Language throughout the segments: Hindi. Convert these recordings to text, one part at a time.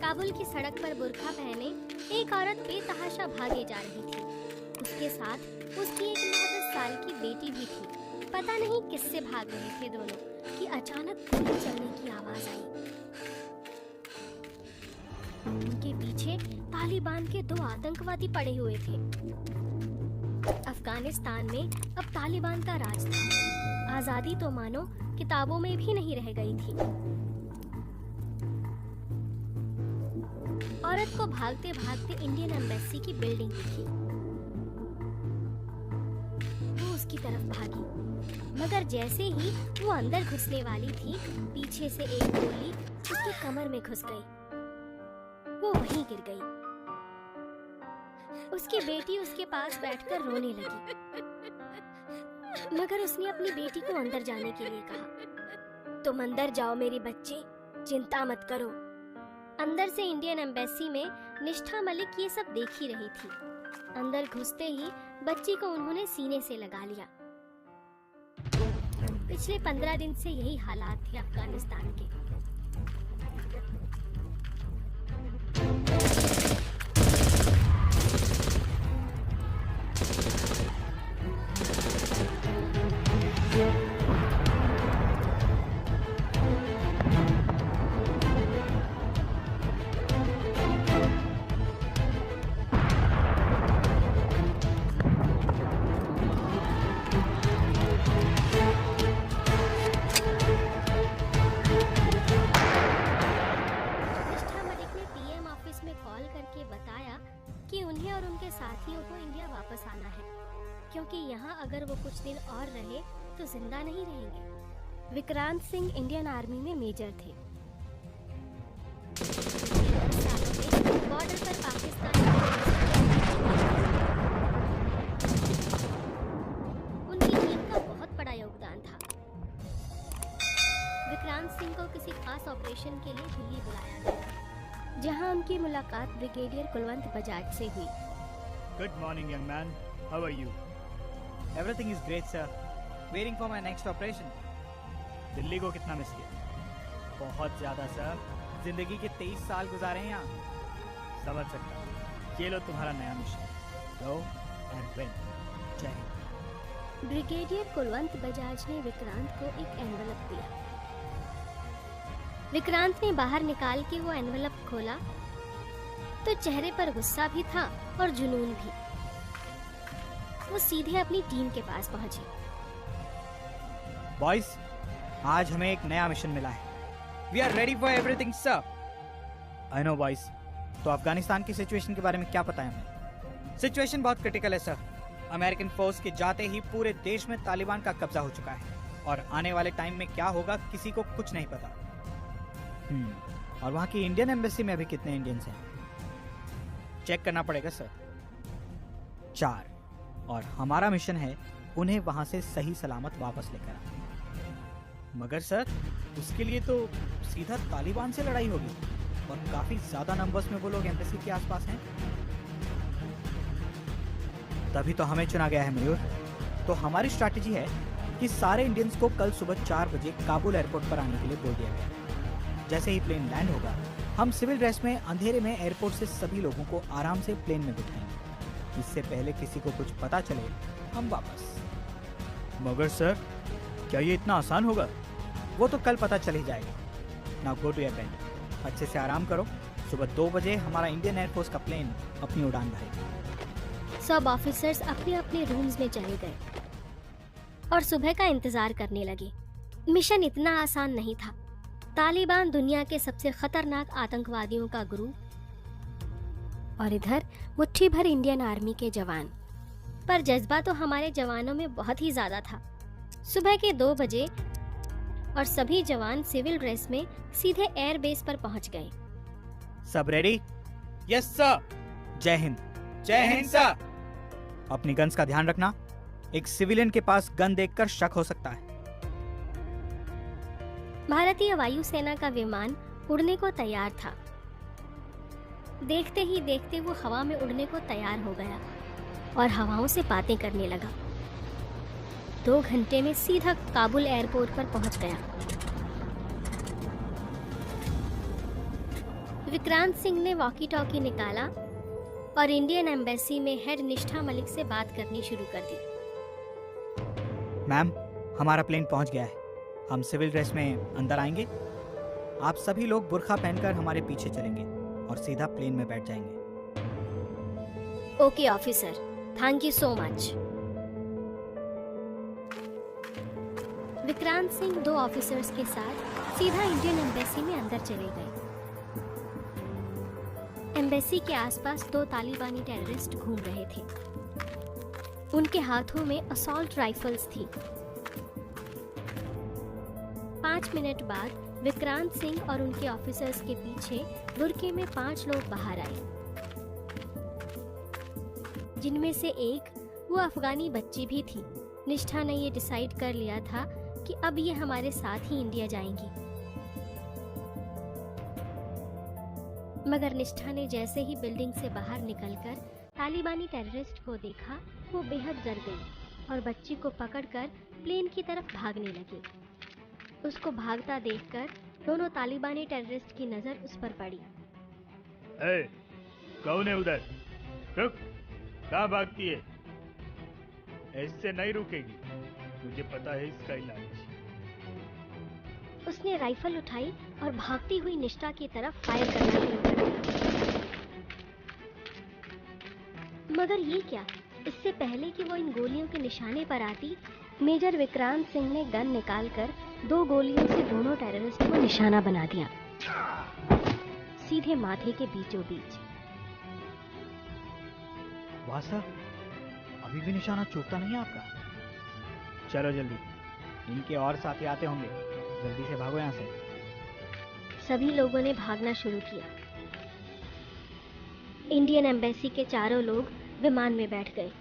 काबुल की सड़क पर बुर्का पहने एक औरत बेतहाशा भागे जा रही थी। उसके साथ उसकी एक 9-10 साल की बेटी भी थी। पता नहीं किससे भाग रहे थे दोनों कि अचानक गोली चलने की आवाज आई। उनके पीछे तालिबान के 2 आतंकवादी पड़े हुए थे। अफगानिस्तान में अब तालिबान का राज था। आजादी तो मानो किताबों में भी नहीं रह गई थी। औरत को भागते भागते इंडियन एम्बेसी की बिल्डिंग दिखी। वो उसकी तरफ भागी, मगर जैसे ही वो अंदर घुसने वाली थी, पीछे से एक गोली उसकी कमर में घुस गई। वो वहीं गिर गई। उसकी बेटी उसके पास बैठकर रोने लगी, मगर उसने अपनी बेटी को अंदर जाने के लिए कहा। तुम अंदर जाओ मेरे बच्चे, चिंता मत करो। अंदर से इंडियन एम्बेसी में निष्ठा मलिक ये सब देख ही रही थी। अंदर घुसते ही बच्ची को उन्होंने सीने से लगा लिया। पिछले 15 दिन से यही हालात थे अफगानिस्तान के। कि उन्हें और उनके साथियों को इंडिया वापस आना है, क्योंकि यहाँ अगर वो कुछ दिन और रहे तो जिंदा नहीं रहेंगे। विक्रांत सिंह इंडियन आर्मी में मेजर थे। बॉर्डर पर पाकिस्तान उनकी टीम का बहुत बड़ा योगदान था। विक्रांत सिंह को किसी खास ऑपरेशन के लिए दिल्ली बुलाया गया, जहां उनकी मुलाकात ब्रिगेडियर कुलवंत बजाज से हुई। Good morning, young man. How are you? Everything is great, sir. Waiting for my next operation. Delhi को कितना मिस किया? बहुत ज्यादा सर। जिंदगी के 23 साल गुजारे हैं यहाँ। समझ सकता हूँ। ये लो तुम्हारा नया मिशन। Go and win. जय हिंद। ब्रिगेडियर कुलवंत बजाज ने विक्रांत को एक एनवलप दिया। विक्रांत ने बाहर निकाल के वो एनवलप खोला तो चेहरे पर गुस्सा भी था और जुनून भी। वो सीधे अपनी टीम के पास पहुंचे। बॉयज, आज हमें एक नया मिशन मिला है। We are ready for everything, sir. I know, boys. तो अफगानिस्तान की सिचुएशन के बारे में क्या पता है हमें? सिचुएशन बहुत क्रिटिकल है सर। अमेरिकन फोर्स के जाते ही पूरे देश में तालिबान का कब्जा हो चुका है और आने वाले टाइम में क्या होगा किसी को कुछ नहीं पता। और वहाँ की इंडियन एम्बेसी में अभी कितने इंडियंस हैं? चेक करना पड़ेगा सर। 4। और हमारा मिशन है उन्हें वहाँ से सही सलामत वापस लेकर आना। मगर सर, उसके लिए तो सीधा तालिबान से लड़ाई होगी और काफी ज्यादा नंबर्स में वो लोग एम्बेसी के आसपास हैं। तभी तो हमें चुना गया है मयूर। तो हमारी स्ट्रैटेजी है कि सारे इंडियंस को कल सुबह 4 बजे काबुल एयरपोर्ट पर आने के लिए बोल दिया गया। जैसे ही प्लेन लैंड होगा, हम सिविल ड्रेस में अंधेरे में एयरपोर्ट से सभी लोगों को आराम से प्लेन में बिठाएंगे। इससे पहले किसी को कुछ पता चले, हम वापस। मगर सर, क्या ये इतना आसान होगा? वो तो कल पता चल ही जाएगा। Now go to your bed. अच्छे से आराम करो। सुबह 2 बजे हमारा इंडियन एयरफोर्स का प्लेन अपनी उड़ान भरेगा। सब ऑफिसर्स अपने अपने रूम्स में चले गए और सुबह का इंतजार करने लगे। मिशन इतना आसान नहीं था। तालिबान दुनिया के सबसे खतरनाक आतंकवादियों का ग्रुप और इधर मुट्ठी भर इंडियन आर्मी के जवान। पर जज्बा तो हमारे जवानों में बहुत ही ज्यादा था। सुबह के 2 बजे और सभी जवान सिविल ड्रेस में सीधे एयर बेस पर पहुंच गए। सब रेडी? Yes sir. जय हिंद। जय हिंद सर। अपनी गन्स का ध्यान रखना। एक सिविलियन के पास गन देखकर शक हो सकता है। भारतीय वायुसेना का विमान उड़ने को तैयार था। देखते ही देखते वो हवा में उड़ने को तैयार हो गया और हवाओं से बातें करने लगा। 2 घंटे में सीधा काबुल एयरपोर्ट पर पहुंच गया। विक्रांत सिंह ने वॉकी टॉकी निकाला और इंडियन एम्बेसी में हेड निष्ठा मलिक से बात करनी शुरू कर दी। मैम, हमारा प्लेन पहुंच गया है। हम सिविल ड्रेस में अंदर आएंगे। आप सभी लोग बुर्खा पहनकर हमारे पीछे चलेंगे और सीधा प्लेन में बैठ जाएंगे। Okay officer, thank you so much. Vikrant Singh 2 officers के साथ सीधा इंडियन एम्बेसी में अंदर चले गए। एम्बेसी के आसपास 2 तालिबानी टेररिस्ट घूम रहे थे। उनके हाथों में असॉल्ट राइफल्स थी। 5 मिनट बाद विक्रांत सिंह और उनके ऑफिसर्स के पीछे बुर्के में 5 लोग बाहर आए, जिनमें से एक वो अफगानी बच्ची भी थी। निष्ठा ने ये डिसाइड कर लिया था कि अब ये हमारे साथ ही इंडिया जाएंगी। मगर निष्ठा ने जैसे ही बिल्डिंग से बाहर निकलकर तालिबानी टेररिस्ट को देखा, वो बेहद डर गई और बच्ची को पकड़कर प्लेन की तरफ भागने लगी। उसको भागता देखकर दोनों तालिबानी टेररिस्ट की नजर उस पर पड़ी। ए, कौन है उधर? रुक, कहाँ भागती है? ऐसे नहीं रुकेगी, मुझे पता है इसका इलाज। उसने राइफल उठाई और भागती हुई निष्ठा की तरफ फायर करना शुरू कर दिया। मगर ये क्या, इससे पहले कि वो इन गोलियों के निशाने पर आती, मेजर विक्रांत सिंह ने गन निकालकर 2 गोलियों से दोनों टेररिस्ट को निशाना बना दिया, सीधे माथे के बीचों बीच। वाह सर, अभी भी निशाना चूकता नहीं है आपका। चलो जल्दी, इनके और साथी आते होंगे, जल्दी से भागो यहाँ से। सभी लोगों ने भागना शुरू किया। इंडियन एम्बेसी के चारों लोग विमान में बैठ गए।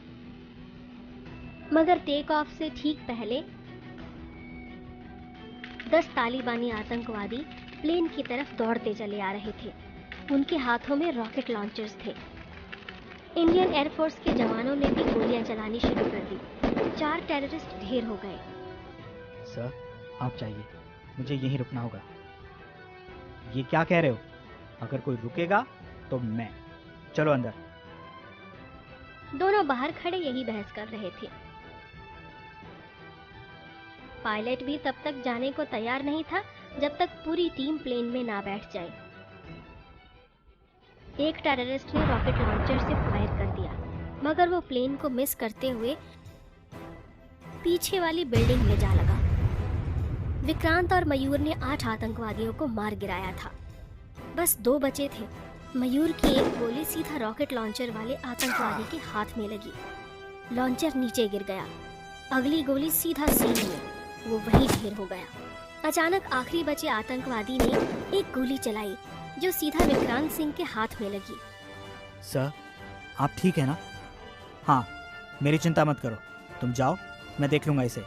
मगर टेक ऑफ से ठीक पहले 10 तालिबानी आतंकवादी प्लेन की तरफ दौड़ते चले आ रहे थे। उनके हाथों में रॉकेट लॉन्चर्स थे। इंडियन एयरफोर्स के जवानों ने भी गोलियां चलानी शुरू कर दी। 4 टेररिस्ट ढेर हो गए। सर, आप चाहिए, मुझे यहीं रुकना होगा। ये क्या कह रहे हो? अगर कोई रुकेगा तो मैं। चलो अंदर। दोनों बाहर खड़े यही बहस कर रहे थे। पायलट भी तब तक जाने को तैयार नहीं था जब तक पूरी टीम प्लेन में ना बैठ जाए। एक टेररिस्ट ने रॉकेट लॉन्चर से फायर कर दिया, मगर वो प्लेन को मिस करते हुए पीछे वाली बिल्डिंग में जा लगा। विक्रांत और मयूर ने 8 आतंकवादियों को मार गिराया था। बस 2 बचे थे। मयूर की एक गोली सीधा रॉकेट लॉन्चर वाले आतंकवादी के हाथ में लगी। लॉन्चर नीचे गिर गया। अगली गोली सीधा सीने में, वो वहीं ढेर हो गया। अचानक आखिरी बचे आतंकवादी ने एक गोली चलाई जो सीधा विक्रांत सिंह के हाथ में लगी। सर, आप ठीक है ना? हाँ, मेरी चिंता मत करो, तुम जाओ, मैं देख लूंगा इसे।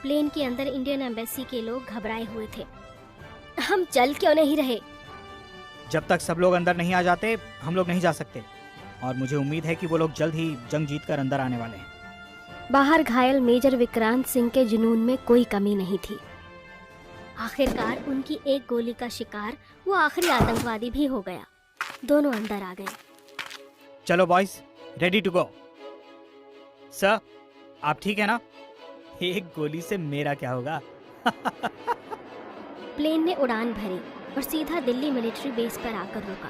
प्लेन के अंदर इंडियन एम्बेसी के लोग घबराए हुए थे। हम चल क्यों नहीं रहे? जब तक सब लोग अंदर नहीं आ जाते, हम लोग नहीं जा सकते। और मुझे उम्मीद है कि वो लोग जल्द ही जंग जीतकर अंदर आने वाले हैं। बाहर घायल मेजर विक्रांत सिंह के जुनून में कोई कमी नहीं थी। आखिरकार उनकी एक गोली का शिकार वो आखिरी आतंकवादी भी हो गया। दोनों अंदर आ गए। चलो boys, ready to go. Sir, आप ठीक है ना? एक गोली से मेरा क्या होगा? प्लेन ने उड़ान भरी और सीधा दिल्ली मिलिट्री बेस पर आकर रुका।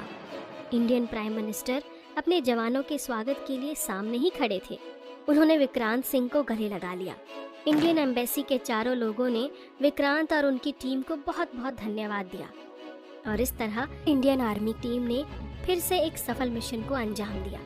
इंडियन प्राइम मिनिस्टर अपने जवानों के स्वागत के लिए सामने ही खड़े थे। उन्होंने विक्रांत सिंह को गले लगा लिया। इंडियन एम्बेसी के चारों लोगों ने विक्रांत और उनकी टीम को बहुत बहुत धन्यवाद दिया और इस तरह इंडियन आर्मी टीम ने फिर से एक सफल मिशन को अंजाम दिया।